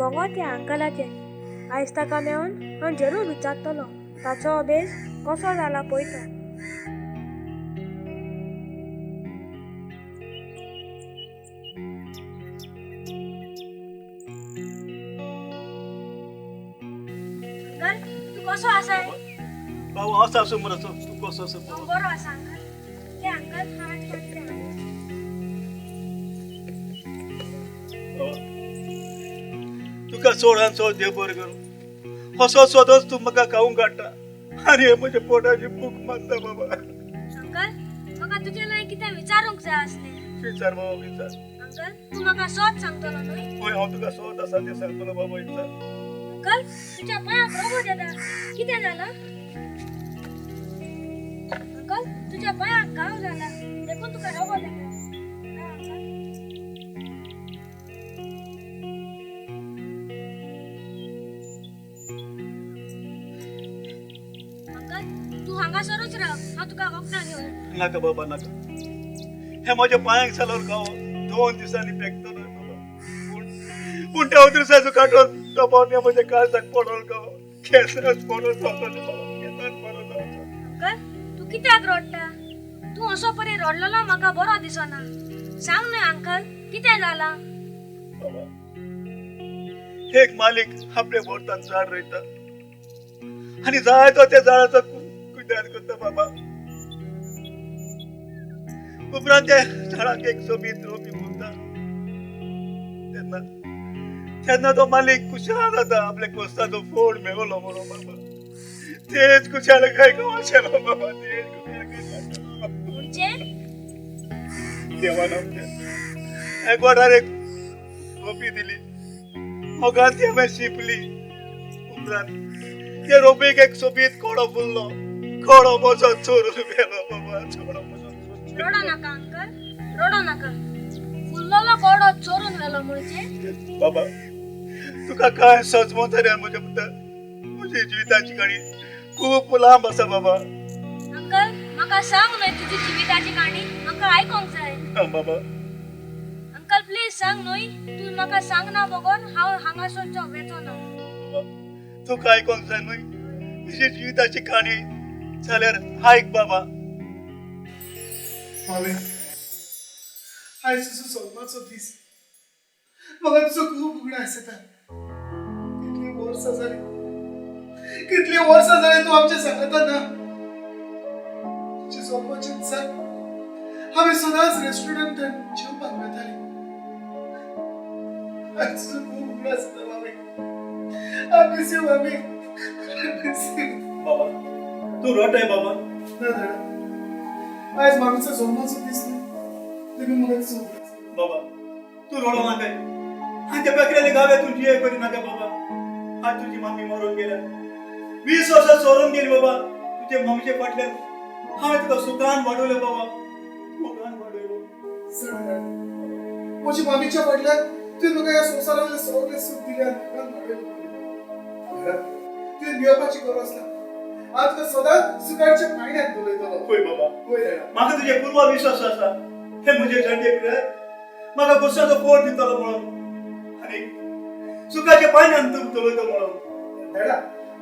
वंगो त्या अंकलाचे आयज ताका मेळून हांव जरूर विचारतलो ताचो अभ्यास कसो जाला पळयता. अंकल तू कसो आसा? बाबा असं असं म्हणत तू कसं असं बरो आसा अंकल. हे अंकल हात करते तुका चोडान चोड देव बरें करूं. असो सोदोच तू म्हाका खावंक काडटा आनी हे म्हज्या पोटाची भूक मारता बाबा. अंकल म्हाका तुजे लागीं कितें विचारूंक जाय आसलें. विचार बाबा विचार. अंकल तू म्हाका सोद सांगतलो न्हय? होय हांव तुका सोद आसा तें सांगतलो बाबा विचार. अंकल तुज्या पांयाक रोगो येता कितें जालां? अंकल तुज्या पांयाक घाव जाला देखून तुका रोगो येता. अंकल तू हांगासरूच राव हांव तुका वखदां घेवन. नाका बाबा नाका. हे म्हज्या पांयाक जाल्यार गांव 2 दिसांनी पेकतलो बाबा. पूण त्या उतरसाचो काटून दबावन हे म्हज्या काळजाक पडोल गांव. केन्नाच पडोल जातले बाबा केन्नाच पडोल जावचो. अंकल तू कित्याक रडटा? तू असो परी रडलेलो म्हाका बरो दिसना. सांग न्हय अंकल कितें जालां? बाबा एक मालीक आपल्या भोवतान झाड रोयता आनी जाय तो त्या झाडाचो कुद्यार करता बाबा. उपरांत त्या झाडाक एक सोबीत रोपी फुलता तेन्ना तेन्ना तो मालीक खुशाल जाता आपल्या कोस्ताचो फोड मेळलो म्हणून बाबा. तेच खुशाल काय आशिल्लो बाबा. तेच खुशाल काय म्हणजे देवान आमच्या एक वडार एक रोपी दिली. मोगान ती हांवें शिंपली. उपरांत त्या रोपीक एक सोबीत कोडो फुललो. कोडो म्हजो चोरून गेलो बाबा. चोरो म्हजो रडो नाका अंकल रडो नाका. फुल्लोलो कोडो चोरून व्हेलो म्हणजे? बाबा तुका काय सजमवतले म्हज्या बद्दल. म्हजी जिविताची काणी खूब लांब आसा बाबा. अंकल म्हाका सांग न्हय तुजी जिविताची काणी म्हाका आयकोंक जाय. बाबा अंकल प्लीज सांग न्हय. तू म्हाका सांगना बगोन हांव हांगासरचो वेचोना. तुका आयकोंक जाय न्हय म्हजी जिविताची काणी जाल्यार आयक बाबा. हांवें आयज तुजो जल्माचो दीस. म्हाका तुजो खूब उगडास येता. कितलीं वर्सां जालीं तूं आमच्या सांगाता ना. तुज्या जल्माच्या दिसाक हांवें सदांच रेस्टॉरंटांत जेवपाक वतालें. आयज तुजो खूब उगडास येता मामी. आय मिस यू मामी. बाबा तू रडय बाबा. ना दादा आयज मामीचो जल्माचो दीस न्हय देखून म्हाका तुजो उगडास येता. बाबा तू रडो नाका. आनी त्या बकऱ्याले गावे तू जिये करी नाका बाबा. आज तुजी मम्मी मरून गेल्या. 20 वर्सां सोडून गेली बाबा. तुजे मम्मीचे फाटल्यान हांवें तुका सुखान वाडवलें बाबा. सुखान वाडयलो. म्हज्या मामीच्या फाटल्यान तुवें म्हाका ह्या संवसारांतलें सगळें सूख दिलें आनी मुखार वाडयलो. तुवें भियेवपाची गरज ना. हांव तुका सदांच सुखाच्या पायण्यात दवरतलो. पळय बाबा पळय दादा म्हाका तुजे पूर्व विश्वास आसा. हे म्हजे जंडे पिराय म्हाका गुस्साचो पोट दितलो म्हणून आनी सुखाच्या पायण्यान तूं दवरतो म्हणून. दादा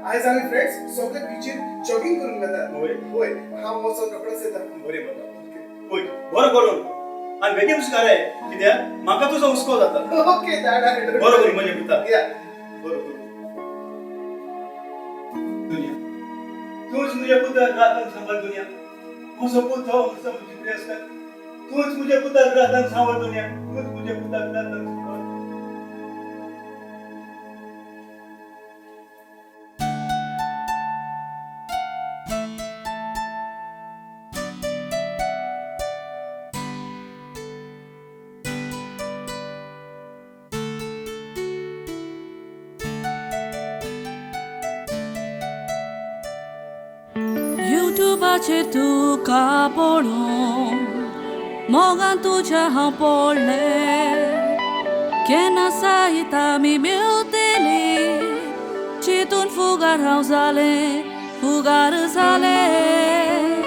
आयज आमी फ्रेंड्स सगळे बीचीर जॉगिंग करूंक वतात. होय होय हांव वचोन रोखडोच येता. बरें बाबा. पळय बरो करून आनी बेगीन सुकाराय कित्याक म्हाका तुजो हुस्को जाता. ओके दादा बरो करून म्हजे पिता. या बरो करून दुनिया तूच मुझे पुत्र रातन सांभाळ दुनिया. म्हजो पूत हो म्हजो म्हजी प्रेस कर. तूच मुझे पुत्र रातन सांभाळ दुनिया. तूच मुझे पुत्र रातन सांभाळ. YouTube'चेर तुका पळोवन मोगान तुज्या हांव पडलें. केन्ना साहित आमी मेवतलीं चिंतून फुगार हांव जालें फुगार जालें.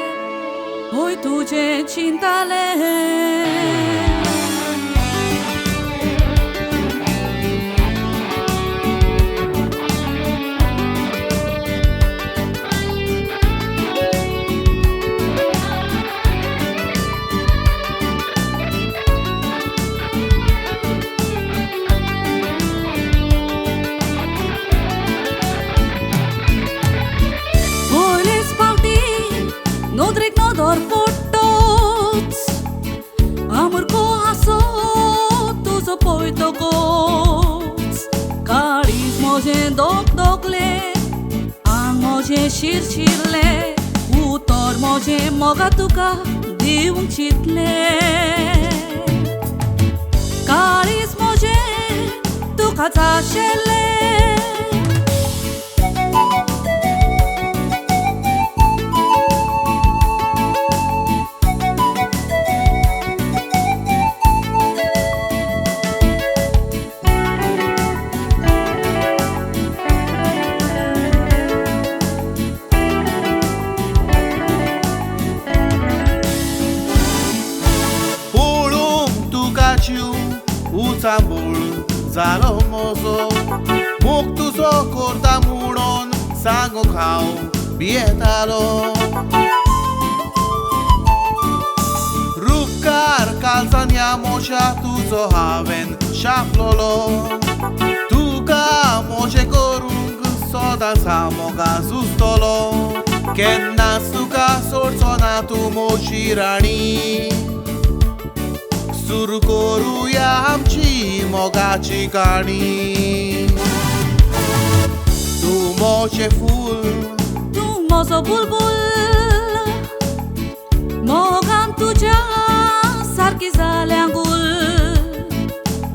होय तुजें चिंतालें. शिरशिरले उतर म्हजे मोगा तुका दिवंक चितले काळीज म्हजे तुका जाशेले Uțambul zalomozo Muktuzo corta muron Sango kau bietalo Rupkar kalzania mocha tuzo haven shaflolo Tuka moche korung soda samoga zustolo Kennas tuka sortsona tu mochirani सुरू करूया आमची मोगाची काणी तू मोचे फूल तू म्हजो बुलबुल मोगान तुज्या सारकी जाल्या गुल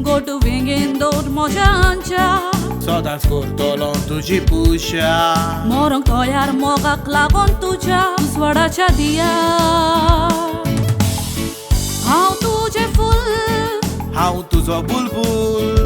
गोटू वेंगेन दवर मोज्यांच्या सदांच करतलो तुजी पुशा मोरोंक तयार मोगाक लागून तुज्या स्वडाच्या दिया हांव तुजें फूल हांव तुजो बुलबुल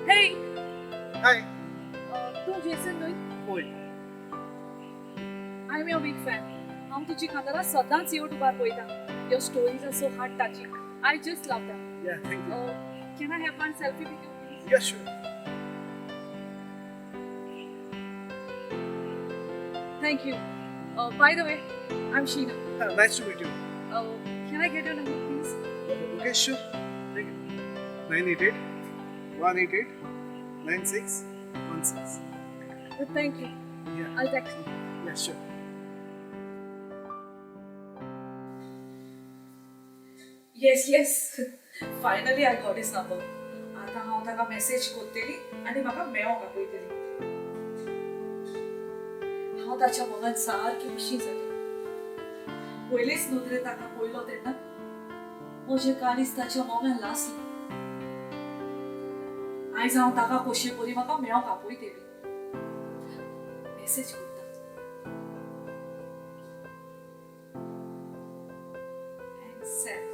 Hey, Hi. तूं जेसन न्हय? होय. I'm your big fan. हांव तुजी कांतारां सदांच युट्यूबार पळयतां. Your stories are so heart touching. I just love them. Yeah, thank you. Can I have one selfie with you, please? Yeah, sure. Thank you. By the way, I'm Sheena. Nice to meet you. Can I get your number, please? Okay, sure. Thank you. 988 188 9616. Thank you. Yeah. I'll text you. Yeah, sure. Yes. Finally I got his number. आता हांव ताका message करतली आनी म्हाका मेळोंक आपयतली. हांव ताच्या मोगान सारकी खुशी जाली. पयलेच नदरेन ताका पळयलो तेन्ना म्हजें काळीज ताच्या मोगान लासलें. आयज हांव ताका कशे परी म्हाका मेळोंक आपयतली. मेसेज करता. And send.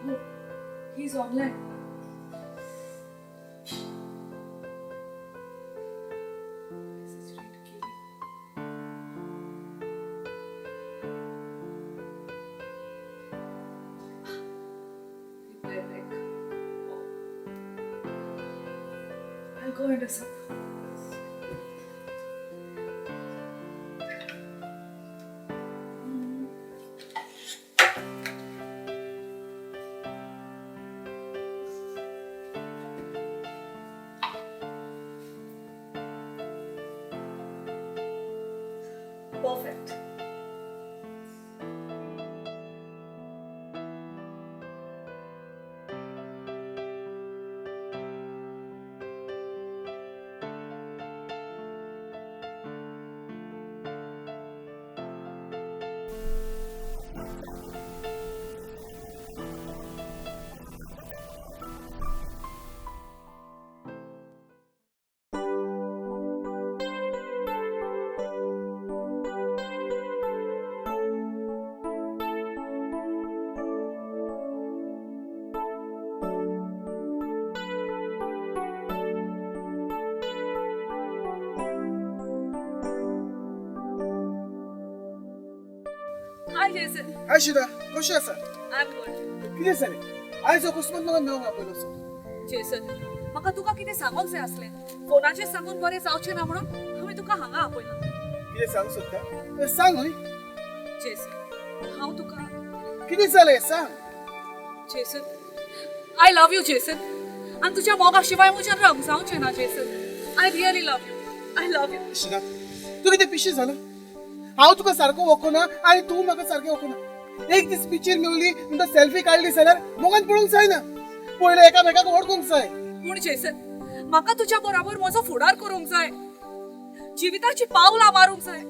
Look, he's online. Message read Kelly. Reply back. Oh. I'll go and do something. Perfect. Hi Jason. Hi Shida, कशें आसा? I am good. कितें जालें? आयज अकस्मात म्हाका नांव आपयलो सो. जेसन, म्हाका तुका कितें सांगूंक जाय आसलें. फोनाचेर सांगून बरें जावचें ना म्हणून हांवें तुका हांगा आपयलां. कितें सांग सोदता? सांग न्हय. जेसन, हांव तुका कितें जालें सांग. Jason, I love you Jason. आनी तुज्या मोगा शिवाय म्हजें रंग जावचें ना Jason. I really love you. I love you. शिदा, तूं कितें पिशें जाला? हांव तुका सारको वखना आनी तूं म्हाका सारकें वखना. एक दीस पिक्चर मेवली म्हणटा सेल्फी काडली जाल्यार मोगान पळोवंक जायना. पयलें एकामेकाक वळखूंक जाय. पूण जेसन, म्हाका तुज्या बरोबर म्हजो फुडार करूंक जाय. जिविताची पावलां मारूंक जाय.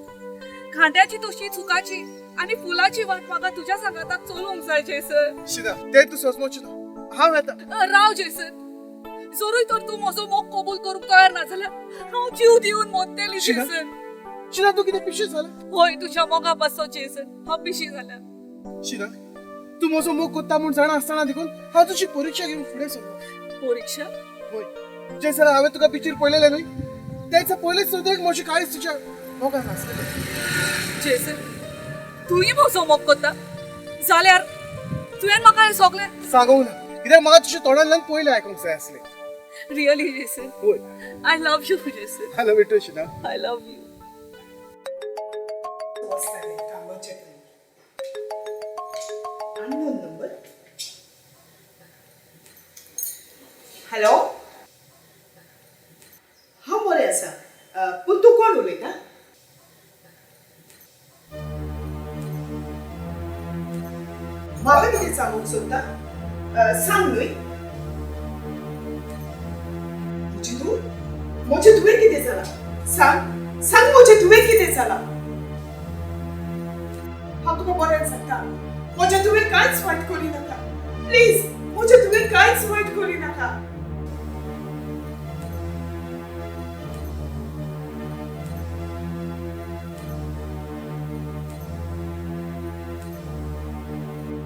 खांद्याची तशी चुकाची आनी फुलाची वाट म्हाका तुज्या सांगाताक चलोवंक जाय जेसन. शिदा, तें तूं सोचमोचें ना. हांव येता. राव जेसन. जरूय तर तूं म्हजो मोग कबूल करूंक तयार ना जाल्यार हांव जीव दिवन मोत्तेली शिदा? जेसन. शिदा, तूं कितें पिशें जाला? होय, तुज्या मोगा बसो जेसन. हांव पिशी जाल्या. शिदा, तूं म्हजो मोग कोत्ता म्हूण जाणा आसतना देखून हांव तुजी परीक्षा घेवन फुडें सरलो. परीक्षा? होय, जे सर हांवें तुका पिक्चर पळयलें न्हय तेच पयलेच सुद्दां म्हजी काळीज तुज्या मोगान आसलें. जेसन, तुंय म्हजो मोग कोत्ता जाल्यार तुवें म्हाका हें सगलें सांगूंक ना, कित्याक म्हाका तुज्या तोंडांतल्यान पयलें आयकूंक जाय आसलें. Really Jason. होय, I love you Jason. I love you too Shida. I love you. Unknown number. Hello, हांव बरें आसा. पूण तूं कोण उलयता? म्हाका कितें सांगूंक सोदता? सांग न्हय. म्हजें तुवें कितें जालां? सांग सांग म्हजें तुवें कितें जालां? हांव तुका बरें सांगता, म्हजें तुवें कांयच वायट करी नाका. प्लीज, म्हजें तुवें कांयच वायट करी नाका.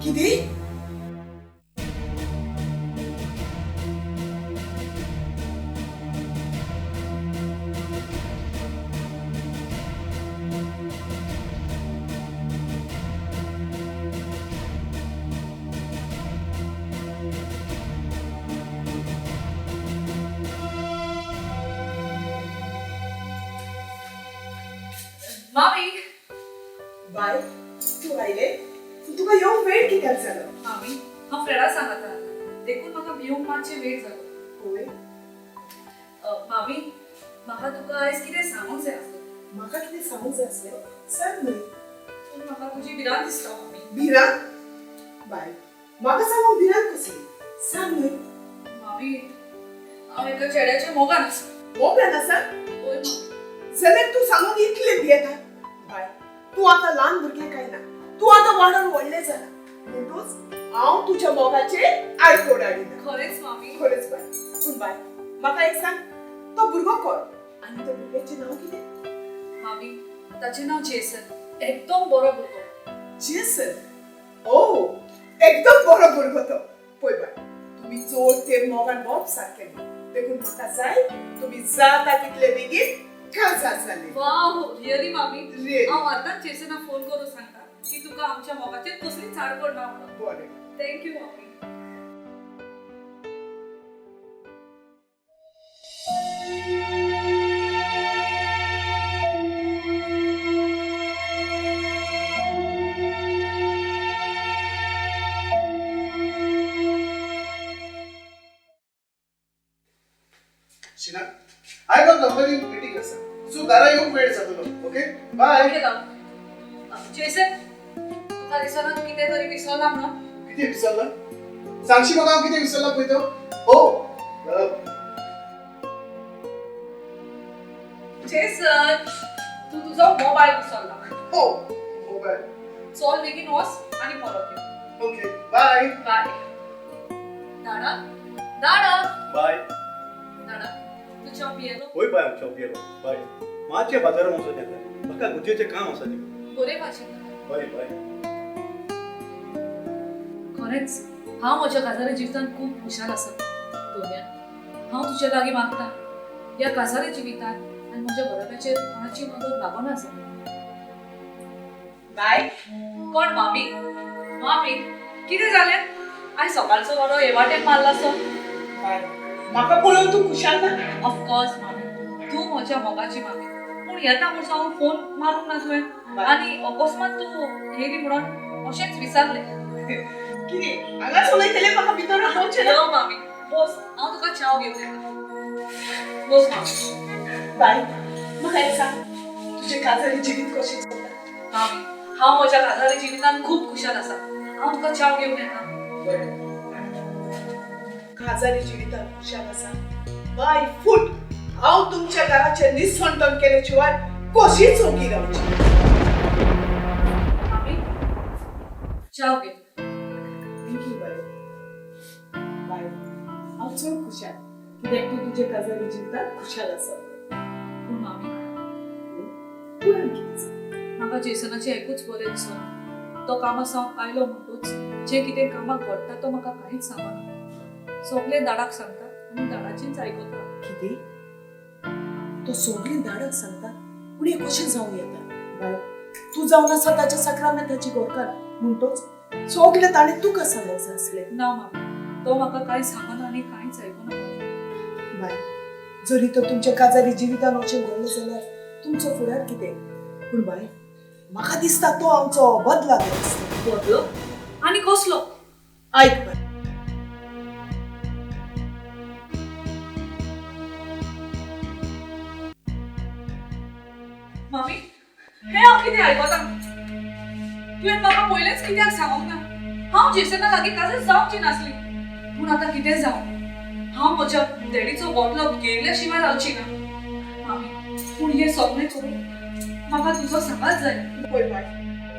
कितें? मामी. बाय, तूं आयलें? तुका येवंक वेळ कित्याक जालो? मामी, हांव फ्रेंडा सांगता देखून म्हाका भिवंक मातशें वेळ जालो. होय, मामी, म्हाका तुका आयज कितें सांगूंक जाय आसलें. म्हाका कितें सांगूंक जाय आसलें? सांग न्हय. पूण म्हाका तुजी भिरांत दिसता मामी. भिरांत? बाय, म्हाका सांगूंक भिरांत कसली? सांग न्हय. मामी, हांव एका चेड्याच्या मोगान आसा. मोगान आसा? होय मामी. जाल्यार तूं सांगूंक इतलें भियेता? बाय, तूं आतां ल्हान भुरगें काय ना. तूं आतां वाडोन व्हडलें जाला. म्हणटूच हांव तुज्या मोगाचेर आडखोड हाडिना. खरेंच मामी. खरेंच बाय. पूण बाय, म्हाका एक सांग, तो भुरगो कोण आनी त्या भुरग्याचें नांव कितें? मामी, ताचें नांव जेसन. एकदम बरो भुरगो. जेसन? ओ, एकदम बरो भुरगो तो. पळय बाय, तुमी चोड तें मोगान बोब सारकें न्ही. देखून म्हाका जाय तुमी जाता तितले बेगीन काजार जाले. वाव, रियली मामी. Really? हांव आतांच जेसनाक फोन करून सांगता की तुका आमच्या मोगाचेर कसलीच आडखोड ना म्हणून. बरें. थँक्यू मामी. शिना, हांव कंपनीन मिटींग आसा सो घरा येवंक वेळ जातलो. Okay, bye. ओके राव. जेसन, तुका दिसना तूं कितें तरी विसरला म्हणून? कितें विसरला? सांगशी म्हाका हांव कितें विसरला पळय तो? हो, जेसन, तूं तुजो मोबायल विसरला. हो, मोबायल. चल बेगीन वच आनी परत यो. Okay, bye. बाय. दादा, दादा, बाय. दादा, तू च्या पियेलो? होय बाय, हांव च्या पियेलो. बाय, मातशें बाजारान वचून येता. म्हाका गुजेचें काम आसा न्ही. बरे भाशेन. Bye bye. खरेंच हांव म्हज्या काजारे जिवितांत खूब खुशाल आसा. दोन्या, हांव तुजे लागीं मागतां ह्या काजारे जिवितांत आनी म्हज्या बरोवप्याचेर कोणाची मदत लागना आसा. बाय. कोण मामी मामी कितें जालें आयज सकाळचो बरो हेवाटेक मारला सो बाय म्हाका पळोवन तूं खुशाल ना ऑफकोर्स मामी तूं म्हज्या मोगाची मामी पूण येता म्हणून हांव फोन मारूंक ना तुवें आनी अकस्मात तूं येयली म्हणून अशेंच विचारलें कितें हांगाच उलयतलें म्हाका भितर रावचें ना यो मामी बस हांव तुका चाव घेवन येता बस मामी बाय म्हाका एक सांग तुजें काजारी जिवीत कशें चलता मामी हांव म्हज्या काजारी जिवितांत खूब खुशाल आसा हांव तुका चाव घेवन येता काजारी जिवितांत खुशाल आसा बाय फूट हांव तुमच्या घराचें निसंतन केले शिवाय कशीच ओगी रावची मामी चाव घे थँक्यू बाय बाय हांव चड खुशाल कित्याक तूं तुजे काजारी जिवितांत खुशाल आसा पूण मामी पुराण कितें सांग म्हाका जेसनाचें एकूच बरें दिसना तो कामा सावन आयलो म्हणटूच जे कितें कामाक घडटा तो म्हाका कांयच सांगना सगळे दाडाक सांगता आनी दाडाचीच आयकता कितें तो सगळें दाडक सांगता पूण हें कशें जावं येता बाय तूं जावन आसा ताच्या सक्रामेंताची गोरकार म्हणटोच सगळें ताणें तुका सांगूंक जाय आसलें ना मामी तो म्हाका कांय सांगना आनी कांयच आयकना बाय जरी तर तुमच्या काजारी जिवितान अशें घडलें जाल्यार तुमचो फुडार कितें पूण बाय म्हाका दिसता तो आमचो बदला घेता बदलो आनी कसलो आयक बाय मामी हे हांव कितें आयकता तुवें म्हाका पयलेंच कित्याक सांगूंक ना हांव जेसना लागीं काजर जावची नासली पूण आतां कितें जावं हांव म्हज्या देडीचो बोटलो घेयल्या शिवाय रावची ना मामी पूण हें सगळें करून म्हाका तुजो सांगात जाय पळय बाय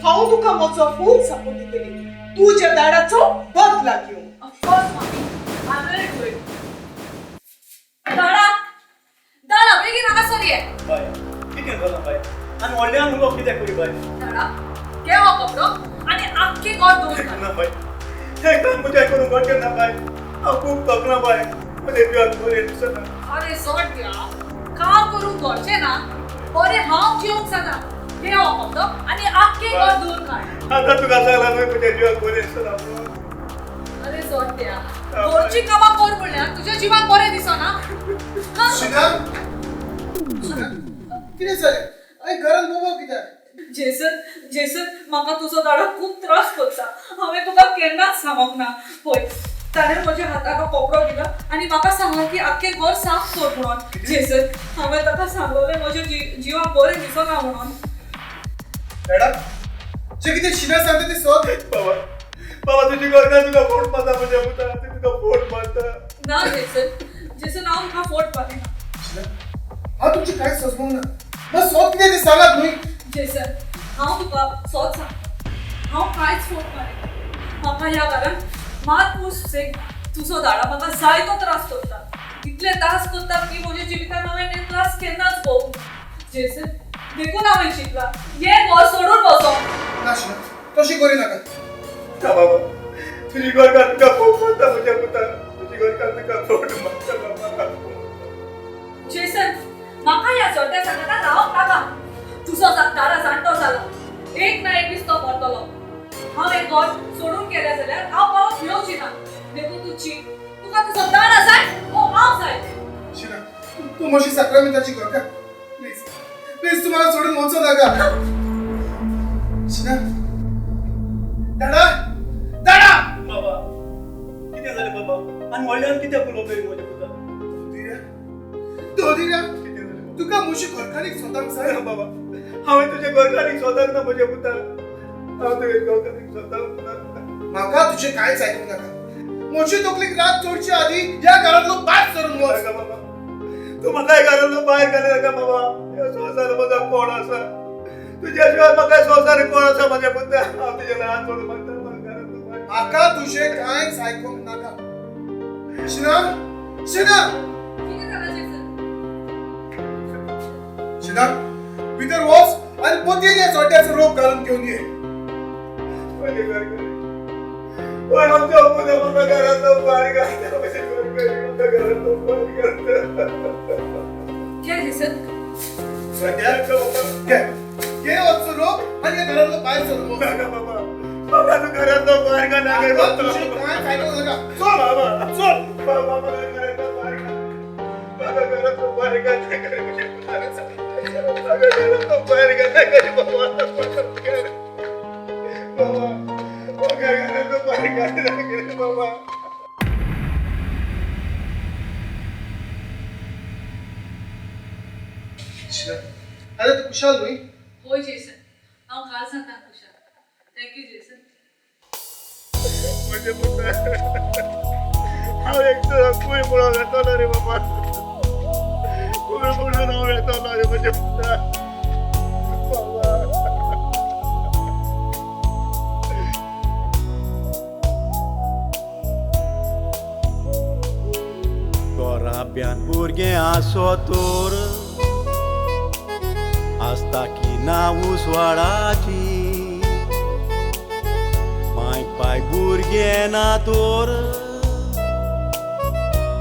हांव तुका म्हजो फूल सपोर्ट दितली तुज्या दाडाचो बदला घेवंक ऑफकोर्स मामी आय विल डू इट दाडा दाडा बेगीन हांगा सर ये बाय कितें जालां बाय आनी व्हडल्यान उलोवप कित्याक करी बाय दाडा घे हो कपडो आनी आख्खे घर दवर घाल ना बाय हे काम म्हज्या करून घडचें ना बाय हांव खूब थकना बाय म्हजे जिवाक बरें दिसना अरे सोड द्या काम करून घरचें ना बरें हांव जेवंक जाता घे हो कपडो आनी आख्खे घर दवर घाल आतां तुका सांगला न्हय म्हज्या जिवाक बरें दिसना म्हणून अरे सोड द्या घरची कामां कर म्हणल्यार तुज्या जिवाक बरें दिसना शिना कितें जालें आय घरान बोबो कित्याक जेसन म्हाका तुजो दाडो खूब त्रास करता हांवें तुका केन्नाच सांगोंक ना पळय ताणें म्हज्या हाताक कपडो दिलो आनी म्हाका सांगलें की आख्खें घर साफ कर म्हणून जेसन हांवें ताका सांगलें म्हज्या जिवाक बरें दिसना म्हणून मॅडम जे कितें शिना सांगता तें सगळें बाबा बाबा तुजी गरजा तुका फोट मारता म्हज्या पुता तुका फोट मारता ना जेसन हांव तुका फोट मारिना शिना हांव तुमची कांयच सोचमोंक ना बस सगळें कितें तें सांगात न्हय जेसन हांव तुका सोच सांगता हांव कांयच फोट मारिना म्हाका ह्या घरान मात पुसेक तुजो दाडा म्हाका जायतो त्रास करता इतले त्रास करता की म्हज्या जिवितान हांवें हे त्रास केन्नाच भोगूंक जेसन देखून हांवें चिंतला हे घर सोडून वचोंक ना शिना तशी करी नाका ना बाबा तुजी गरजा तुका फोट मारता म्हज्या पुता तुजी गरजा तुका फोट मारता बाबा जेसन म्हाका ह्या चोरट्या सांगाता रावंक नाका तुजो दाडा जाणटो जाला एक ना एक दीस तो मरतलो हांव एक घर सोडून गेलें जाल्यार हांव परत येवची ना देखून तुका तुजो दाडा जाय वो हांव जाय शिना तू म्हशी सक्रामेंताची गोरकार प्लीज प्लीज तू मला सोडून वचू नाका शिना दाडा दाडा बाबा कितें जालें बाबा आनी व्हडल्यान कित्याक उलोवप म्हज्या पुता दोदिरा कितें जालें बाबा? तुका म्हशी गोरकारीक स्वताक जाय ना बाबा हांवें तुजे गरजानीक सोदाक ना म्हज्या पुता हांव तुगे गरजानीक सोदाक ना म्हाका तुजें कांयच आयकूंक नाका म्हजी तकलीक रात चोडच्या आदी ह्या घरांतलो भायर सरून वच नाका बाबा तूं म्हाका एक घरांतलो भायर घाले नाका बाबा ह्या संवसार म्हजो कोण आसा तुज्या शिवाय म्हाका संवसार कोण आसा म्हज्या पुता हांव तुजे ल्हान सोडून मागता म्हाका घरांतलो भायर म्हाका तुजें कांयच आयकूंक नाका शिना शिना कितें जालां जेसन शिना भितर वच आनी पोतयेन ह्या चोट्याचो रोप घालून घेवन ये म्हजें घर घाल ओय आमच्या पुता म्हाका घरांतलो भायर घालता म्हजें घर घाल म्हाका घरांतलो भायर घालता घे जेसन घे घे वचून रोग आणि या घरातलं बाहेर सरू नाका बाबा बाबा तू घरातलं बाहेर का नाका काय फायदा नका चल बाबा चल बाबा घरातलं बाहेर का बाबा घरातलं बाहेर का नाही करे म्हणजे बाबा घरातलं बाहेर का नाही करे बाबा घरातलं बाहेर का नाही करे बाबा अरे तू कुशाल न्हय होय जेसन हांव काल सांगता कुशा थँक्यू जेसन म्हणजे हांव एकटो खूय म्हणून येतलो रे बाबा खूय म्हणून हांव येतलो रे म्हणजे बाबा Corabian burghe asotor Asta ki na uswaraci Mai pai burghe na tor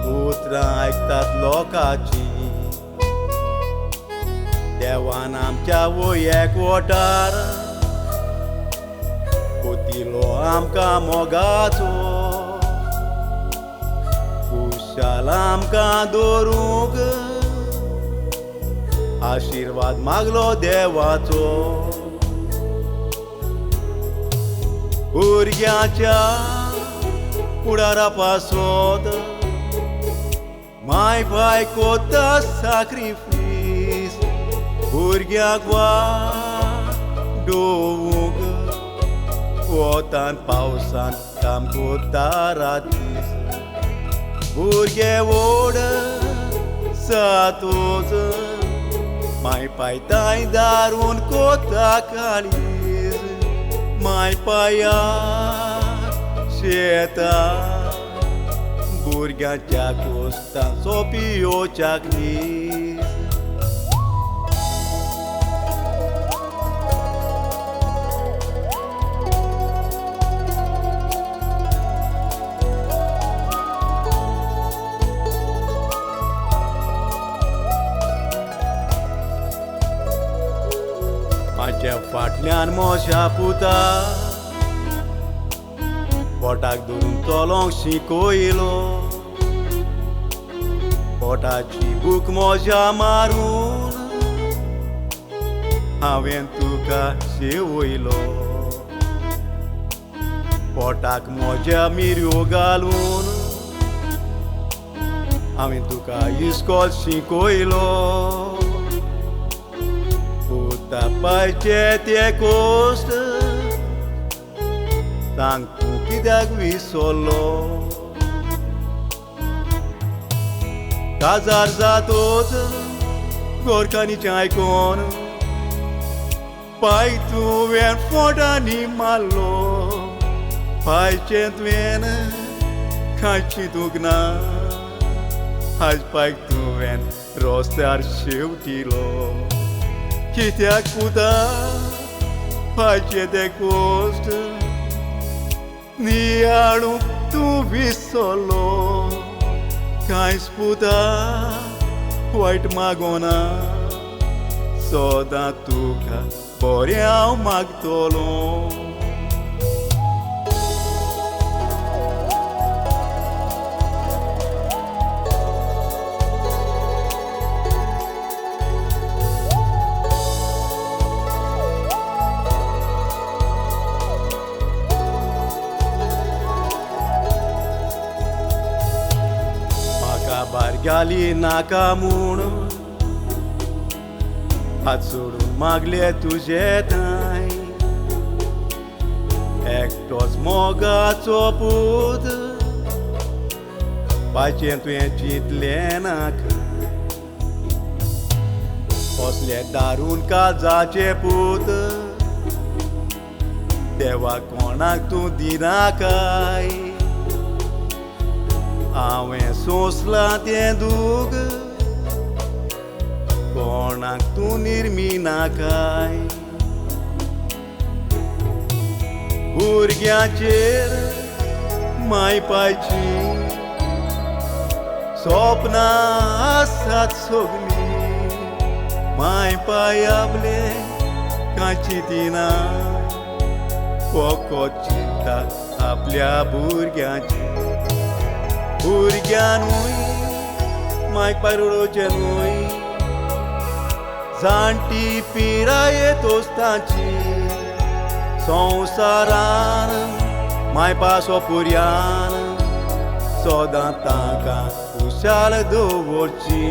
Utra ऐकतात लोकाची देवान आमच्या वोयेक वोटार दिलो आमकां मोगाचो कुशाल आमकां दवरूंक आशिर्वाद मागलो देवाचो भुरग्याच्या फुडारा पासत माय बाय कोता सॅक्रिफीस भुरग्याक वाडोवंक वतान पावसान काम कोता रातीस भुरगे व्हड सातोच माय पायताय दारून कोता काळीज माय पायार शेतां भुरग्यांच्या कोस्तां सोंपियोच्याक न्हीज म्हाज्या फाटल्यान मोशा पुता पोटाक धरून चलोंक शिकोयलो पोटाची भूक मोशा मारून हांवें तुका शेवयलो पोटाक मोज्या मिरयो घालून हांवें तुका इस्कॉल शिकोयलो पायचे ते कोस्ट सांग तूं कित्याक विसरलो काजार जातोच गोरखांनी आयकोन पाय तुवें फोटांनी मारलो पायचे तुवें कांय चिंतूंक ना आज पायक तुवें रस्त्यार शेवटिलो कित्याक पुता पायचे ते गोश्ट नियाळूंक तूं विसरलो कांयच पुता वायट मागोना सदां तुका बरें हांव मागतलो बारगाली नाका म्हूण हात सोडून मागले तुजे थंय एकटोच मोगाचो पूत पाचें तुवें चिंतलें नाका असले दारून काळजाचे पूत देवा कोणाक तूं दिना काय हांवें सोंसलां तें दूख कोणाक तूं निर्मिना काय भुरग्यांचेर मायपाची सपनां आसात सगलीं माय पाय आपले एकमेकांची दिना फकत चिंता आपल्या भुरग्यांची भुरग्यांूय मायपाय रडोवचे न्हय जाणटी पिराये तोस्तांची संवसारान मायपा सोपुर्यान सदां तांकां खुशाल दवरची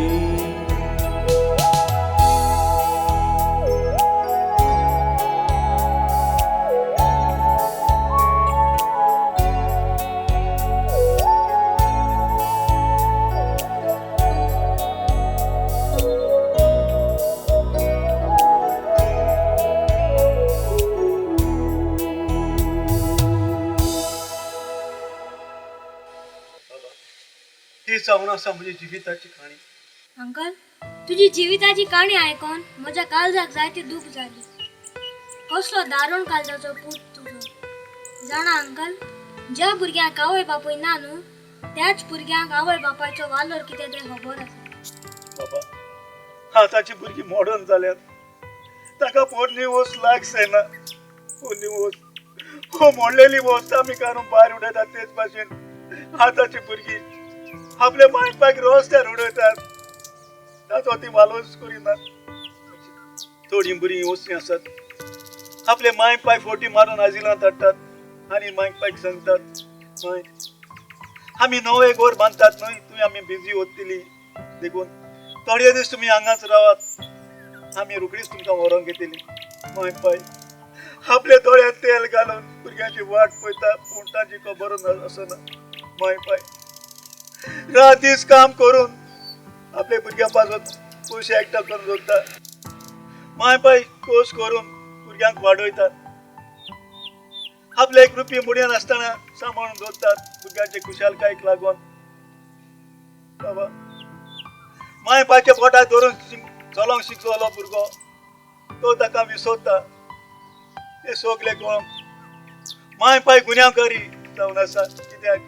ही जावन आसा म्हजी जिविताची काणी अंकल तुझी जिविताची काणी आयकून म्हज्या काळजाक जायती दूख जाली. कसलो दारूण काळजाचो पूत तुजो. जाणा अंकल, ज्या भुरग्यांक आवय बापूय ना न्हू त्याच भुरग्यांक आवय बापायचो वालोर कितें तें खबर आसा. बाबा आतांची भुरगीं मॉडर्न जाल्यात. ताका पोरणी वोस लाग जायना. पोरणी वोस हो मोडलेली वोस्त आमी काडून भायर उडयतात तेच भाशेन आतांची भुरगीं आपल्या मायपाक रस्त्यार उडयतात. ताचो ती वालोच करिनात. थोडी भुरगीं वोसी आसात. आपले माय पाय फोटी मारून आजिलांत हाडटात आनी माय पायक सांगतात, माय आमी नवे गोर बांदतात न्हय, तुवें आमी बिजी वतली देखून थोडे दीस तुमी हांगाच रावात, आमी रोखडीच तुमकां व्हरोंक घेतली. माय पाय आपले दोळ्यांत तेल घालून भुरग्यांची वाट पळयता पूण ताची खबर आसना. माय पाय रात दीस काम करून आपले भुरग्यां पासून पयशे एकठांय करून जोडटा. माय पाय कोर्स करून भुरग्यांक वाडयतात. आपले 1 रुपया मुड्यान आसतना सांबाळून दवरतात भुरग्यांचे खुशालकायेक लागून. बाबा माय पायच्या पोटार धरून चलोंक शिकवलो भुरगो तो ताका विसरता. हे सगळे कळोंक माय पाय गुन्यांवकारी जावन आसा. कित्याक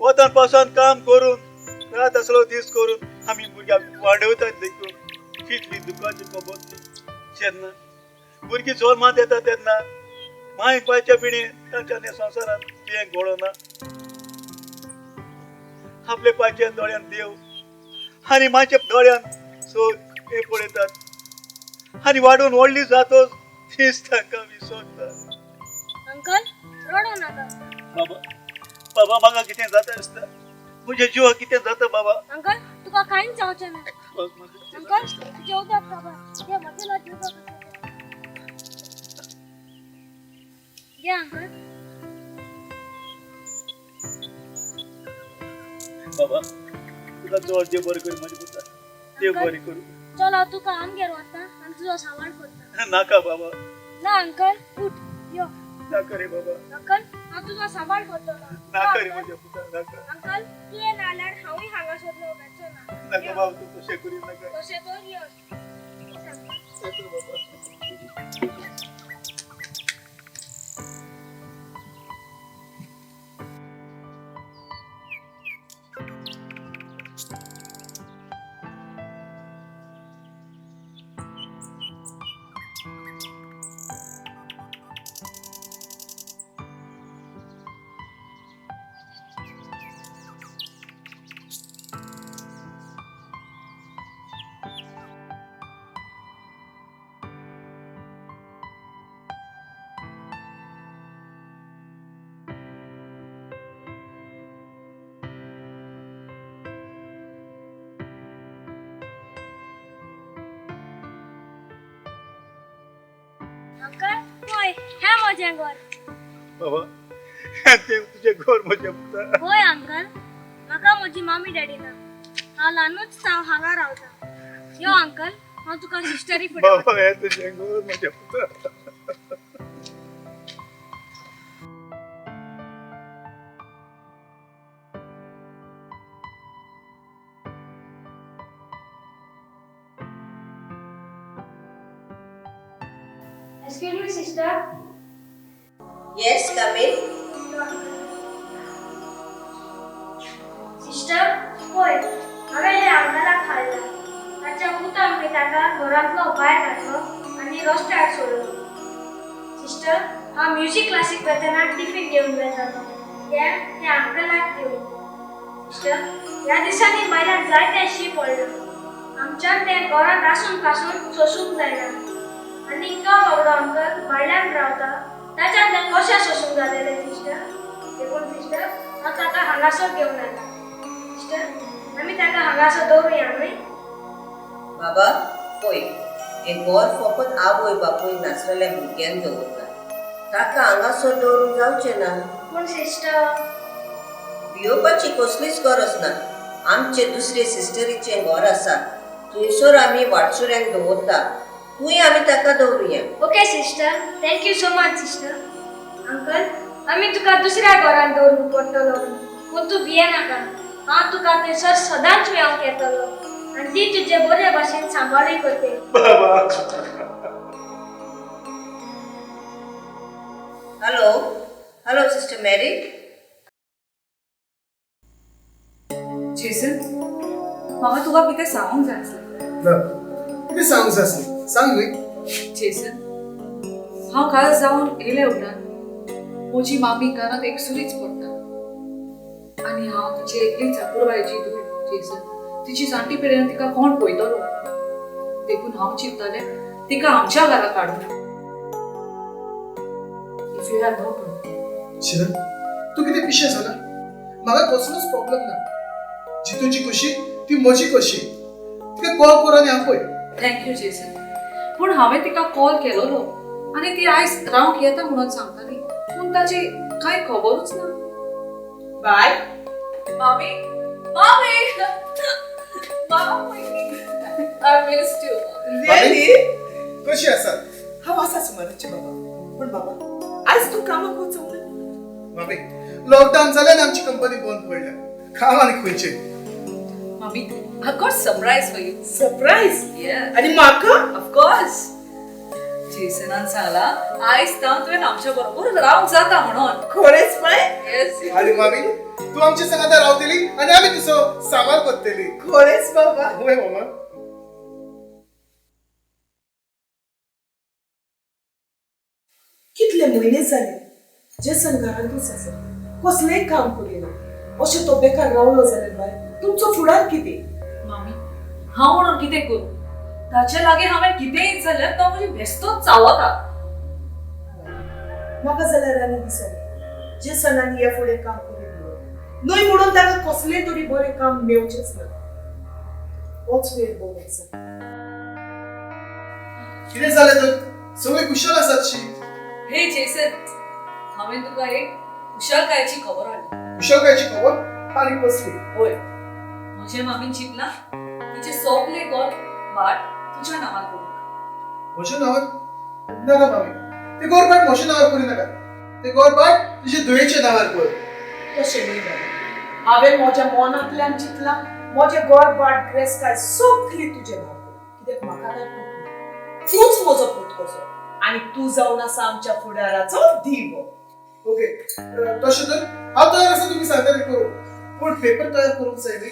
वतन पासून काम करून रात असलो दीस करून आमी भुरग्यांक वाडयतात देखून कितली दुखाची खबर जेन्ना भुरगीं जल्मांत येता तेन्ना माय पायच्या पिणी तांच्या संवसारांत कितें घडोना. आपले पायच्या दोळ्यान देव आनी मायच्या दोळ्यान सोद हे पळयतात आनी वाडून व्हडली जातोच तीच तांकां विसरतात. अंकल रडो नाका. बाबा बाबा म्हाका कितें जाता दिसता. म्हज्या जिवाक कितें जाता बाबा. अंकल तुका कांयच जावचें ना. अंकल जेवतात बाबा. घे म्हजेला जेवता घे अंकल. बाबा तुका चड देव बरें कर म्हजे पुता. देव बरें करूं. चल हांव तुका आमगेर वता आनी तुजो सांबाळ करता. नाका बाबा ना अंकल उठ यो. नाका रे बाबा. अंकल हांव तुजो सांबाळ करतलो. नाका रे म्हज्या पुता नाका. अंकल तुवें नाल्यार हांवूय हांगासर रावपाचो ना. नाका बाबा तूं तशें करी नाका. तशें तर यो. नाका बाबा. अंकल होय हें म्हजें घर. बाबा ते तुजें घर म्हज्या पुता. होय अंकल म्हाका म्हजी मामी डॅडी ना. हांव ल्हानूच हांगा रावता. यो अंकल हांव तुका हिस्टरी फुडें बाबा हें तुजें घर म्हज्या पुता. Excuse me, sister. Yes, come in. Sister होय हांवें हे आंगणाला खाल्ला. ताच्या पुतान मी ताका घरांतलो भायर घातलो आनी रस्त्यार सोडलो सिस्टर हांव म्युझिक क्लासीक वतना टिफिन घेवन वतालो ते अंकलाक दिवून सिस्टर ह्या दिसांनी बायलांक जायते शीं पडलो आमच्यान ते घरांत आसून पासून सोसूंक जायना आनी तो बाबडो अंकल भायल्यान रावता ताच्यान तें कशें सोसूंक जालेलें सिस्टर देखून सिस्टर हांव ताका हांगासर घेवन आयला सिस्टर आमी ताका हांगासर दवरुया न्हय बाबा पळय हें घर फकत आवय बापूय नासलेल्या भुरग्यांक दवरता ताका हांगासर दवरूंक जावचें ना पूण सिस्टर भिवपाची कसलीच गरज ना आमचे दुसरे सिस्टरीचें घर आसा थंयसर आमी वाटसुऱ्यांक दवरता थंय आमी ताका दवरुया okay sister thank you so much sister uncle आमी तुका दुसऱ्या घरान दवरूंक पडटलो पूण तूं भियेनाका हांव तुका थंयसर सदांच मेळोंक येतलो आनी ती तुजे बरे भाशेन सांबाळूय करतली बाबा हॅलो हॅलो सिस्टर मॅरी जेसन म्हाका तुका कितें सांगूंक जाय आसलें कितें सांगूंक जाय आसलें सांग न्हय जेसन हांव काल जावन येयले उपरांत म्हजी मामी घरांत एकसुरीच पडटा आनी हांव तिची एकली चाकूरबायची धूव जेसन तिची जाणटी पिढ्यान तिका कोण पळयतलो देखून हांव चिंततालें तिका आमच्या घरा काडून if you have no problem Shiran तू कितें पिशें जाला म्हाका कसलोच प्रॉब्लेम ना जितूची खुशी ती म्हजी कशी तिका कॉल कर आनी हांव पळय थँक्यू जेसन पूण हांवें तिका कॉल केलोलो आनी ती आयज रावंक येता म्हणून सांगताली पूण ताची कांय खबरूच ना बाय मामी मामी मामी I missed you. रियली कशी आसा हांव आसा सुमाराचें बाबा पूण बाबा आयज तूं कामाक वचूंक ना मामी लॉकडावन जाल्यार आमची कंपनी बंद पडल्या काम आनी खंयचें Mommy, I've got surprise for you. Surprise Yeah. आनी म्हाका Of course. जेसनान सांगला आयज तुवें आमच्या बरोबर रावंक जाता म्हणून. खरेंच बाय Yes. आनी मामी तू आमच्या संगात रावतली आनी आमी तुजो सांबाळ करतली खरेंच बाबा होय मामा कितले म्हयने जाले जेसन घरांतूच आसा कसलेंय काम करिना अशें तो बेकार रावलो जाल्यार बाय तुमचो फुडार कितें मामी, हांव म्हणून कितें करूं? ताचे लागीं हांवें कितेंय जाल्यार तो म्हजी भेस्तोच चावता. म्हाका जाल्यार आनी दिसना जेसनानी ह्या फुडें काम करिना न्हय म्हणून ताका कसलें तरी बरें काम मेवचेंच ना होच वेळ बरो आसा कितें जालें तर सगळीं कुशल आसात शी हे जेसन, हांवें तुका एक कुशलकायेची खबर हाडली. कुशलकायची खबर आनी कसली होय, म्हजे मामीन चिंतलां तिचे सगळे घर बाट तुज्या नांवार करूंक. म्हज्या नांवार नाका मामी ते गोरबाट म्हज्या नांवार करूं नाका ते गोरबाट तुजे धुयेच्या नांवार कर तशें न्हय बाबा हांवें म्हज्या मनांतल्यान चिंतलां म्हजें घर बाट ड्रेस काय सगळी तुजे नांवार कित्याक म्हाका काय पटना तूंच म्हजो पूत कसो आनी तूं जावन आसा आमच्या फुडाराचो दिवो ओके तशें तर हांव तयार आसा तुमी सांगता तें करूं पूण पेपर तयार करूंक जाय न्ही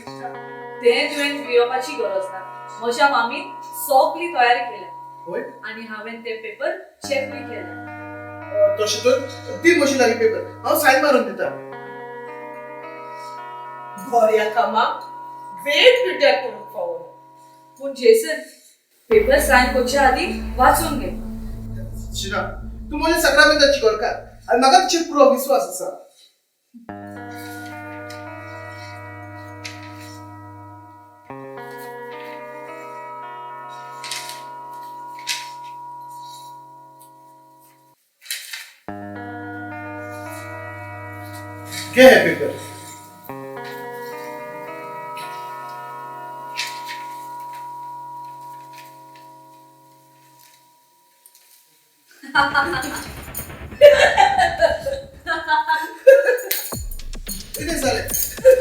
तें तुवें भियोवपाची गरज ना. म्हज्या मामीन सगळी तयारी केल्या होय आनी हांवें ते पेपर चॅकूय केले. तशें तर दी म्हजी लागीं पेपर हांव सायन मारून दिता बऱ्या कामाक वेळ प्रिपेर करूंक फावो पूण जेसन, पेपर सायन करच्या आदीं वाचून घे. शिरा तू म्हज्या सक्रामेंताची गोरकार आनी म्हाका तुजेर पुरो विस्वास आसा घे हे पेपर कितें जालें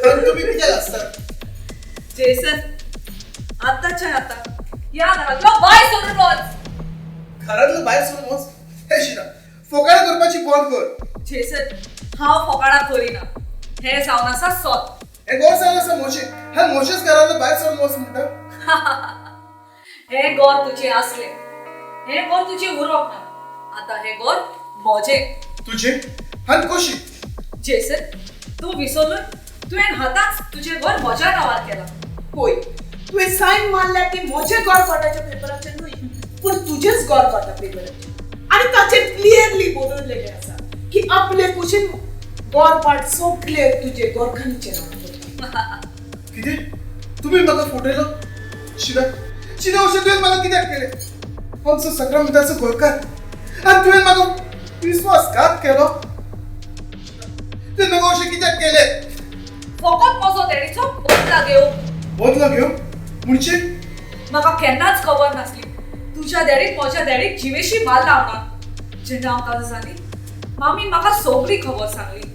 आनी तुमी कित्याक आसतात जेसन, आतांच्या आता या घरातलो बाय सोडून वच. घरांतलो भायर सोडून वच हे शिरा फोकाळ करपाची बंद कर जेसन, हांव फोकाडा करिना. हे जावन आसा सोत. हे गोर जावन आसा मोशे ह्या मोशेच घरांतलो भायर सोडून वच म्हणटा हे घर तुजें आसलें. हे घर तुझे उरवक ना आता हे घर मोजे तुझे आणि कशी जेसन तू विसरलोय तुवें हाताच तुझे घर म्हज्या नांवार केला पळय तुवें सायन मारल्या ती म्हज्या गोरपाटाच्या पेपराचेर न्हय पूण तुजेच गोरपाटा पेपराचेर आनी ताचेर क्लियरली बरयलेलें आसा की आपले कुशीन गोरपाट सगळे तुजे गोरखांचे नांवार कितें तुम्ही म्हाका फटयलो शिदा शिदा अशें तुवें म्हाका कित्याक केलें आमचो संक्रांताचो गोरकार आनी तुवें म्हाका विश्वासघात केलो तुवें म्हाका अशें कित्याक केलें फकत म्हजो डॅडीचो बदला घेवं बदलो घेव म्हणजे म्हाका केन्नाच खबर नासली तुझ्या डॅडीक म्हज्या डॅडीक जिवेशी मार लावना जेन्ना हांव काजू जाली मामीन म्हाका सगळी खबर सांगली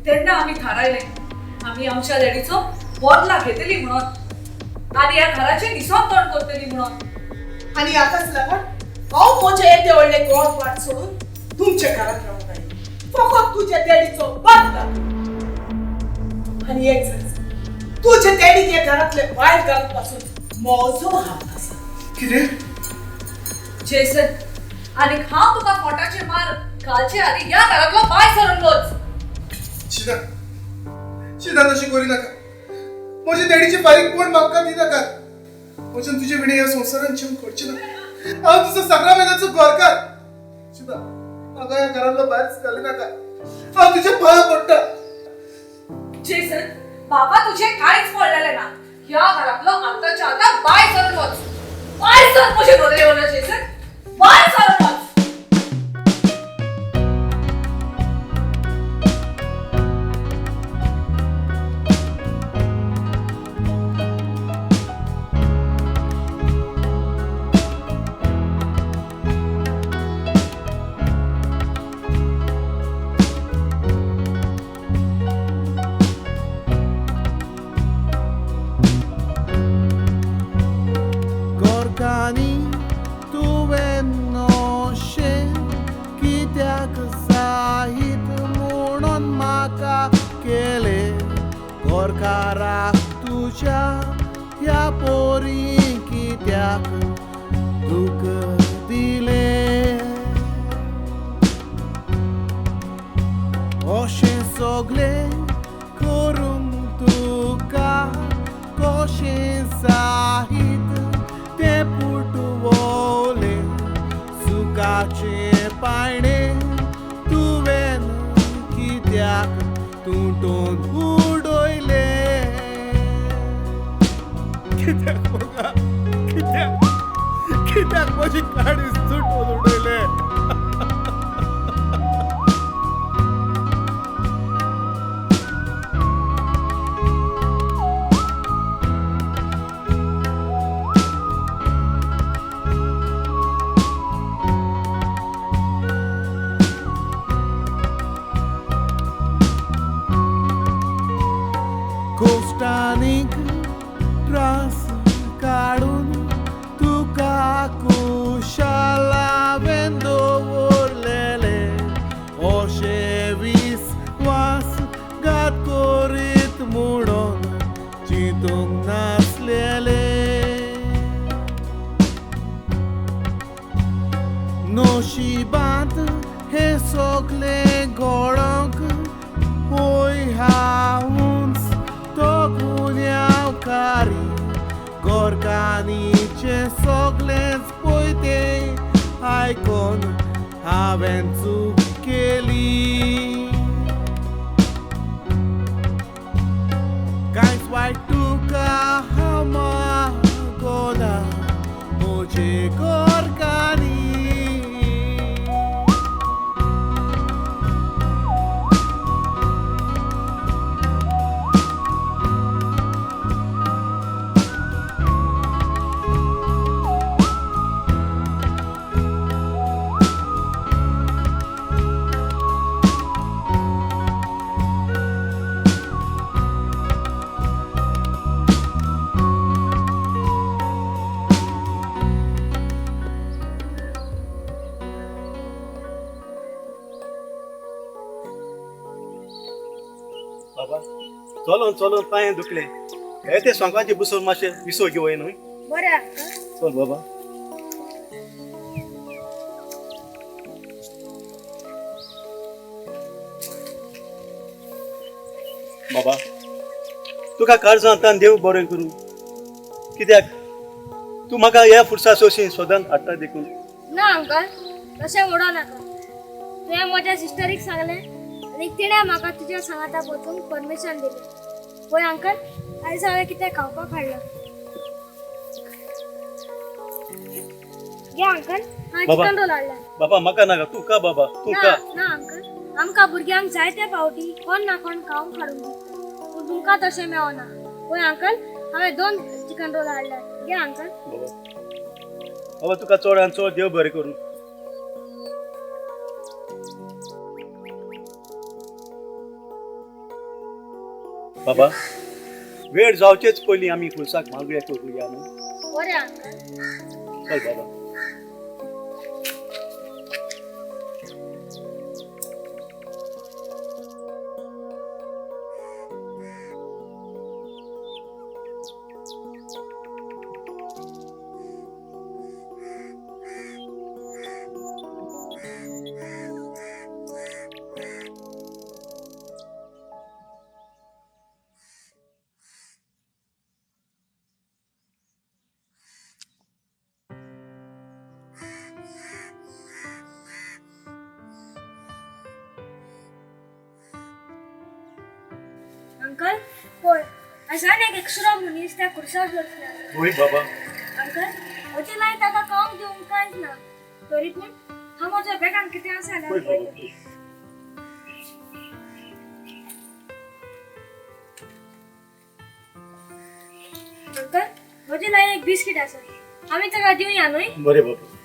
तेन्ना आमी थारायलें आमी आमच्या डॅडीचो बदला घेतली म्हणून आनी ह्या घराचें निसोन तोंड करतली म्हणून आनी आतांच लागून हांव म्हजे येदे व्हडले गोरपाट सोडून तुमच्या घरांत रावूंक आयलें फकत तुज्या डॅडीचो बदला आनी एक सांग तुझे डॅडीक ह्या घरांतले भायर घालून पासून म्हजो हात आसा कितें जेसन आनी हांव तुका पोटाचे मार घालचे आनी ह्या घरांतलो भायर सरून वच शिदा शिदा तशी करी नाका म्हजे डॅडीचे फारीक कोण म्हाका दिनाका वचून तुजे विणे ह्या संवसारान जीवन करचे ना हांव तुजो संक्रामेदाचो गोरकार शिदा म्हाका ह्या घरांतलो भायर घाली नाका हांव तुजे पांयां पडटा जेसन बाबा तुझे काहीच पडलेले ना ह्या घरातलं आताच्या आता बाय सरून वच बाय सर मुझे बोलले होना जेसन बाय सरून वच गोरकांनी तुवें नोशें कित्याक साहित म्हणून म्हाका केलें गोरकाराक तुज्या ह्या पोरी कित्याक दूख दिलें अशें सगळें करूंक तुका कशें साहित ते पुटवले सुखाचे पायणे तुवें कित्याक तुटून उडयले कित्याक म्हाका कित्याक कित्याक म्हजी काडीच तुटून उडयले कोस्टानीक त्रास काडून तुका कुशालावें दवरलेले अशे विस्वास घात करीत म्हणून चिंतूंक नासलेले नशिबांत हे सगळे घडोंक होय हांवूच तो गुन्यांवकारी गोरकांनीचे सगळेच पयते आयकोन हांवें चूक केली कांयच वायट तुका हांव मागोना म्हजे गोरकांनी बाबा चलोन चलोन पांय दुखले हे ते सोंगाची बसून मातशें विसो घेवय न्हय बरें आक्का चल बाबा बाबा तुका काळजांतान देव बरें करूं कित्याक तूं म्हाका ह्या फुडसा सोशी सोदान हाडटा देखून ना अंकल तशें म्हणू नाका तुवें म्हज्या सिस्टरीक सांगलें आनी तिणें म्हाका तुज्या सांगाता वचूंक परमिशन दिलें पळय अंकल आयज हांवें कितें खावपाक हाडलां घे अंकल हांवें बाबा. चिकन रोल हाडला बाबा म्हाका नाका तूं का बाबा तूं का ना अंकल आमकां भुरग्यांक जायते फावटी कोण ना कोण खावंक हाडून दिता पूण तुमकां तशें मेळना पळय अंकल हांवें 2 चिकन रोल हाडला घे अंकल बाबा बाबा तुका चड आनी चड देव बरें करूं बाबा वेळ जावचेच पयलीं आमी खुलसाक मागुया करूया न्हू बरें अंकल चल बाबा अंकल पळय असान एक एक्स्ट्रा मनीस त्या खुर्सार बसला होय बाबा अंकल म्हजे लायक ताका खावंक दिवंक कांयच ना तरी पूण हांव म्हज्या बॅगान कितें आसा होय जाल्यार बाबा अंकल म्हजे लायक एक बिस्कीट आसा आमी ताका दिवया न्हय बरें बाबा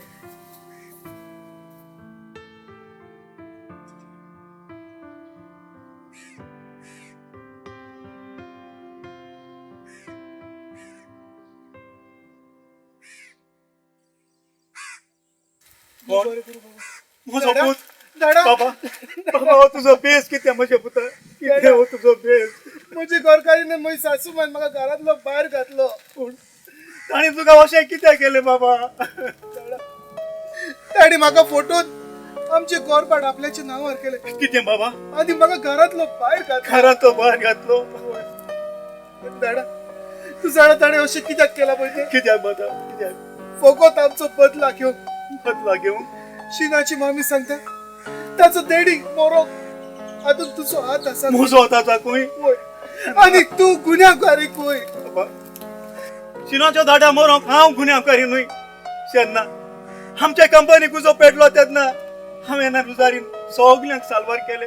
म्हजो पूत दाडा बाबा बाबा हो तुजो बेस कितें म्हजे पुता कितें हो तुजो बेस म्हजी गोरकारीन म्हजी सासू मान म्हाका घरांतलो भायर घातलो पूण ताणी तुका अशें कितें केलें बाबा ताणी म्हाका फोटोन आमचे गोरपाट आपल्याच्या नांवार केले कितें बाबा आनी म्हाका घरांतलो भायर घातलो घरांत तो भायर घातलो दाडा तू जाणा ताणें अशें कित्याक केला पळय कित्याक बाबा कित्याक फोकोत आमचो बदला घेवन बदला घेवन शिनाची मामी सांगता ताचो देडी मोरो हातून तुजो हात आसा म्हजो आतां खंय वय. आनी तू गुन्यांवकारीक वय बाबा शिनाच्या दाड्या मरोंक हांव गुन्यांवकारी न्हय तेन्ना आमच्या कंपनीक उजो पेटलो तेन्ना हांवें रुजारीन सगल्यांक साल्वार केले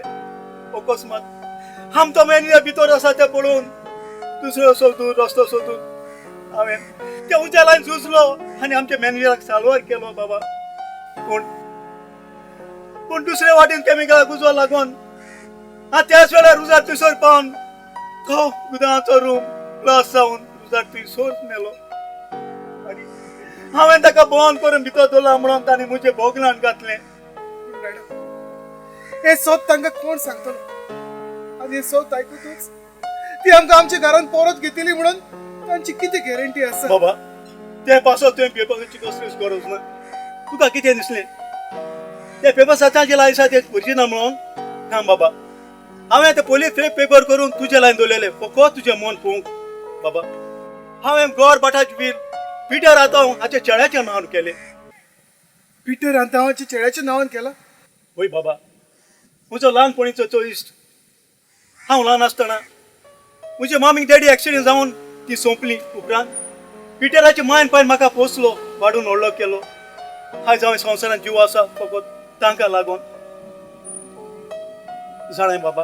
अकस्मात आमचो मॅनेजर भितर आसा तें पळोवन दुसरो सोदून रस्तो सोदून हांवें त्या उज्यालान झुजलो आनी आमच्या मॅनेजराक साल्वार केलो बाबा पूण दुसरे वाटेन कॅमिकलाक उजो लागून त्याच वेळार रुजार थंयसर पावन तो गुदांचो रूम प्लस जावन रुजार थंयसर मेलो आनी हांवें ताका बंद करून भितर दवरला म्हणून ताणें म्हजे बोगलान घातलें हे सोद तांकां कोण सांगतलो आनी हे सोद आयकूतच ती आमकां आमच्या घरांत परत घेतली म्हणून तांची कितें गॅरंटी आसा बाबा ते पासो तुवें पेपराची कसलीच गरज ना तुका कितें दिसलें ते पेपर सचांचे लायन आसा ते ओरिजिनल म्हणून ना बाबा हांवें ते पयलीं फेक पेपर करून तुजे लायन दवरलेले फकत तुजें मन पळोवंक बाबा हांवें गोर बाटाचें बील पिटर आतां हाच्या चेड्याच्या नांवान केलें पिटर आंतावाच्या चेड्याच्या नांवान केला वय बाबा म्हजो ल्हानपणीचो चोईस्ट हांव ल्हान आसतना म्हजे मामीक डॅडी एक्सिडेंट जावन ती सोंपली उपरांत पिटराचे मायन पायन म्हाका पोसलो वाडून व्हडलो केलो आयज हांवें संवसारांत जीव आसा फकत तांकां लागून जाणाय बाबा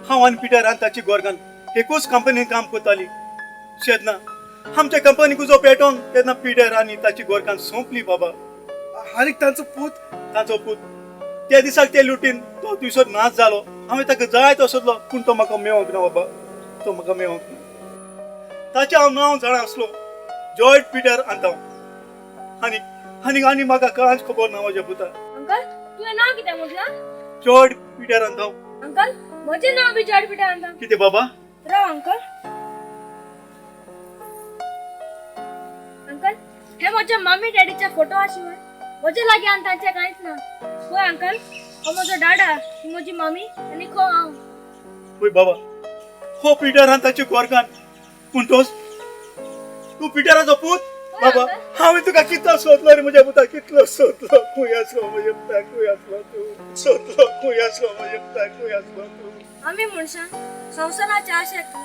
हांव आनी पिटर आनी ताची गोरगान एकूच कंपनीन काम करताली शेदना आमच्या कंपनीक उजो पेटोवन तेन्ना पिटर आनी ताची गोरगान सोंपली बाबा आनीक तांचो पूत ताचो पूत त्या दिसाक ते लुटीन तो दिवसो नाच जालो हांवें ताका जाय तो सोदलो पूण तो म्हाका मेळोंक ना बाबा तो म्हाका मेळोंक ना ताचें हांव नांव जाणा आसलो जॉर्ज पिटर आंताव आनी आनी आनी म्हाका कांयच खबर ना म्हज्या पुता अंकल तुवें नांव कितें म्हटलां जॉर्ज पिटर आंताव अंकल म्हजें नांव बी जॉर्ज पिटर आंता कितें बाबा राव अंकल अंकल हे म्हज्या मम्मी डॅडीचे फोटो आशिवाय म्हजे लागीं आनी तांचें कांयच ना पळय अंकल हो म्हजो डाडा ही म्हजी मम्मी आनी खो हांव पळय बाबा हो पिटरान ताची गोरकान पूण तूं पिटराचो पूत बाबा हांवें तुका कितलो सोदलो रे म्हज्या पुता कितलो सोदलो खंय आसलो म्हज्या पुता खंय आसलो तूं सोदलो खंय आसलो म्हज्या पुता खंय आसलो तूं आमी मनशां संवसाराच्या आशेक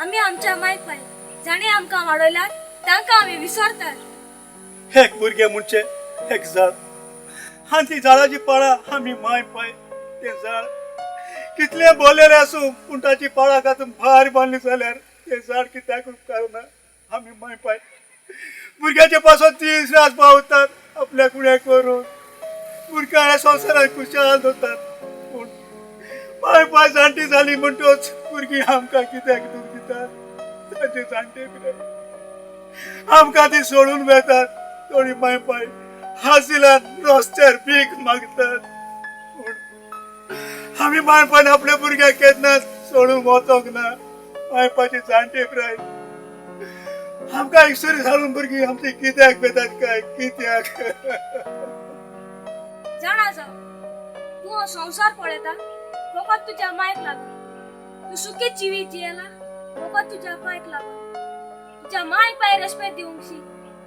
आमी आमच्या मायक पाय जाणें आमकां वाडयल्यात तांकां आमी विसरतात एक भुरगे म्हणचे एक झाड आनी ती झाडाची पाळां आमी माय पाय तें झाड कितले बोलेले आसूं पूण ताची पाळां कातून भार बांदली जाल्यार तें झाड कित्याक उपकारना आमी माय पाय भुरग्याचे पासून 30 रात पावतात आपल्या कुड्याक व्हरून भुरग्या ह्या संवसारांत खुशाल दवरतात पूण माय पाय जाणटी जाली म्हणटच भुरगीं आमकां कित्याक दूख दितात ताचे जाणटे कितें आमकां ती सोडून वेतात थोडी माय पाय हासिलान रस्त्यार भीक मागतात पूण आमी मायपान आपल्या भुरग्याक केन्नाच सोडून वचोंक ना मायपाची जाणटे प्राय आमकां एकसरी घालून भुरगीं आमची कित्याक बेतात काय कित्याक जाणा जाव तूं हो संवसार पळयता फकत तुज्या मायक लागून तूं सुखी जिवीत जियेला फकत तुज्या मायक लागून तुज्या मायक पाय रेस्पेद दिवंकशी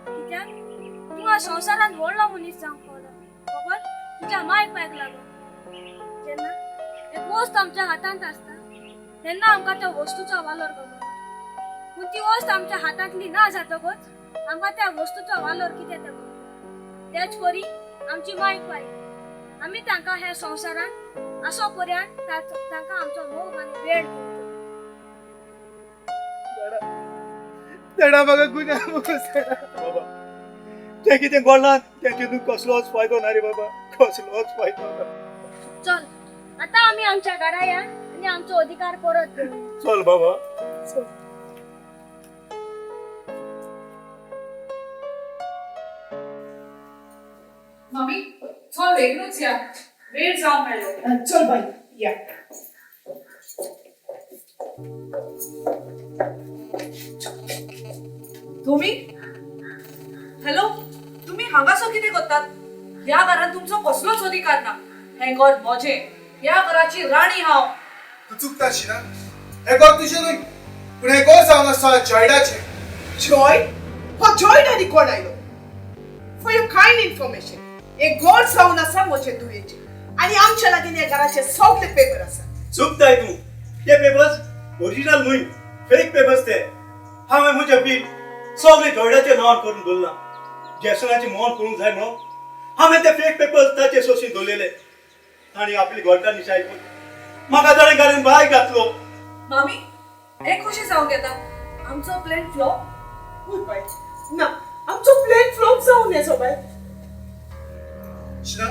कित्याक तूं ह्या संवसारांत व्हडलो मनीस जावंक पावला फकत तुज्या मायक पायक लागून जेन्ना एक वस्त आमच्या हातांत आसता तेन्ना आमकां त्या वस्तूचो वालोर कळना पूण ती वस्त आमच्या हातांतली ना जातकच आमकां त्या वस्तूचो वालोर कितें तें कळटा त्याच परी आमची मायक पाय आमी तांकां ह्या संवसारांत आसो पर्यंत तांकां आमचो मोग आनी वेळ तेडा म्हाका गुन्या बाबा तें कितें घडलां तेचे कसलोच फायदो ना रे बाबा कसलोच फायदो ना चल आतां आमी आमच्या घरा या आनी आमचो अधिकार परत घेवया चल बाबा चल मम्मी चल बेगीनूच या वेळ जावंक मेळ्ळो चल बाई या तुम्ही हॅलो तुम्ही हांगासो कितें करतात ह्या घरांत तुमचो कसलोच अधिकार ना हें घर म्हजें ह्या घराची राणी हांव तू चुकता आशिना हे घर तुजें न्हय पूण हे घर जावन आसा जॉयडाचें जॉय हो जॉय आनी कोण आयलो फॉर युअर काइंड इन्फॉर्मेशन एक गोड जावन आसा म्हजे दुयेचे आनी आमच्या लागीं ह्या घराचे सगळे पेपर आसा चुकताय तूं ते पेपर्स ओरिजिनल न्हय फेक पेपर्स ते हांवें म्हजें बील सगळे जोयडाच्या नांवार करून दवरलां जेसनाची मोहन करूंक जाय म्हणून हांवें ते फेक पेपर्स ताचे सोंसून दवरलेले आनी आपली घोटांनी आयकून म्हाका जाणें घालून भायर घातलो मामी हें कशें जावंक येता आमचो प्लॅन फ्लॉप हय बाय ना आमचो प्लॅन फ्लॉप जावन येजो बाय शिना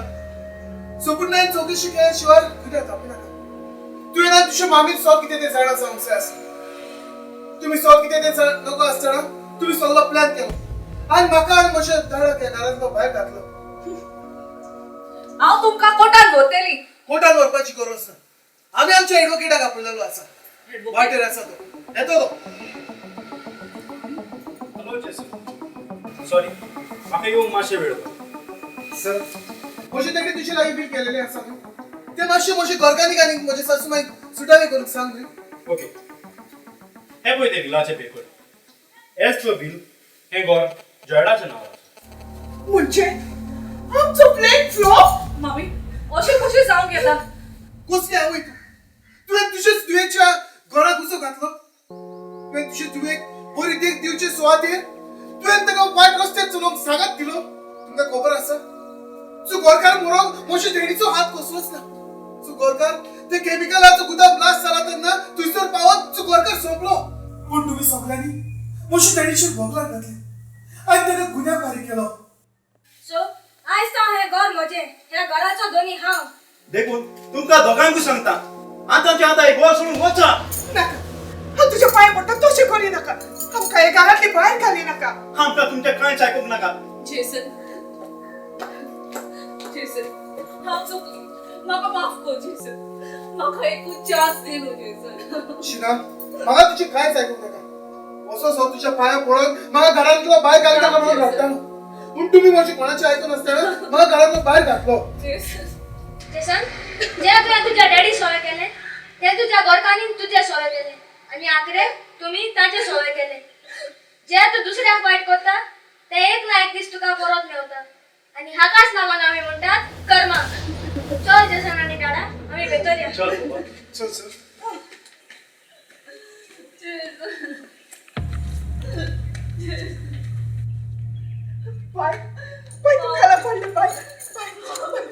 सोपून चौकशी केल्या शिवाय गुन्या तापनाका तुवें तुज्या मामीक सो कितें तें जाणा जावंक जाय आसलें तुम्ही सो कितें तें नको आसतना तुम्ही सगळो प्लॅन केलो आनी म्हाका आनी म्हज्या दाराक ह्या घरांतलो भायर घातलो हांव तुमकां कोर्टांत व्हरतली कोर्टान व्हरपाची गरज ना आमी आमच्या एडवोकेटाक आपयलेलो आसा वाटेर आसा तो येतो तो हॅलो जेसन सॉरी म्हाका येवंक मातशें वेळ जालो सर म्हजे तेकडे तुजे लागीं बील केलेलें आसा न्हू ते मातशें म्हजे घरकान्नीक आनी म्हजे सासूमाईक सुटावे करूंक सांग न्ही ओके हे पळय ते बिलाचे पेपर एज पर बिल हे घर जॉयडाच्या नांवार म्हणजे आमचो प्लॅन फ्लॉप मामी अशें कशें जावंक येता कसली आवय तूं तुवें तुजेच दुयेच्या घराक उसो घातलो तुवें तुजे दुयेक बरी देख दिवचे सुवातेर तुवें ताका वायट रस्त्यार चलोवंक सांगात दिलो तुमकां खबर आसा जो गोरकार मरोंक म्हज्या देडीचो हात कसलोच ना जो गोरकार ते केमिकलाचो गुदाम ब्लास्ट जाला तेन्ना थंयसर पावत जो गोरकार सोंपलो पूण तुमी सगळ्यांनी म्हज्या देडीचेर भोगलाक घातले आनी ताका गुन्यांवकारी केलो सो आयज हांव हें घर म्हजें ह्या घराचो धनी हांव देखून तुमकां दोगांकूय सांगता आतांच्या आतां एक वर सोडून वचा नाका हांव तुज्या पांय पडटा तशें करी नाका आमकां हे घरांतली भायर घाली नाका आमकां तुमचें कांयच आयकूंक नाका जेसन जेसन हांव चुकली म्हाका माफ कर जेसन म्हाका एकूच चान्स दे न्हू जेसन शिना म्हाका तुजें कांयच आयकूंक नाका असो सो तुज्या पांयां पडोन म्हाका घरांतलो भायर घाली नाका म्हणून रडटालो पूण तुमी म्हजी कोणाचें आयकून नासतना म्हाका घरांतलो भायर घातलो जेसन जेसन जे तुवें तुज्या डॅडी सोय केलें तें तुज्या घरकान्नीन तुजें सोय केलें आणि आखरे तुम्ही ताचे सवय केले जे तू दुसऱ्याक वाईट करता ते एक ना एक दीस तुका परत मेवता आणि हाकाच नावान आम्ही म्हणतात कर्मा. चल जसन आणि दादा आम्ही भितर या. चल बाबा. चल चल बाय बाय तू खाला पडलं बाय बाय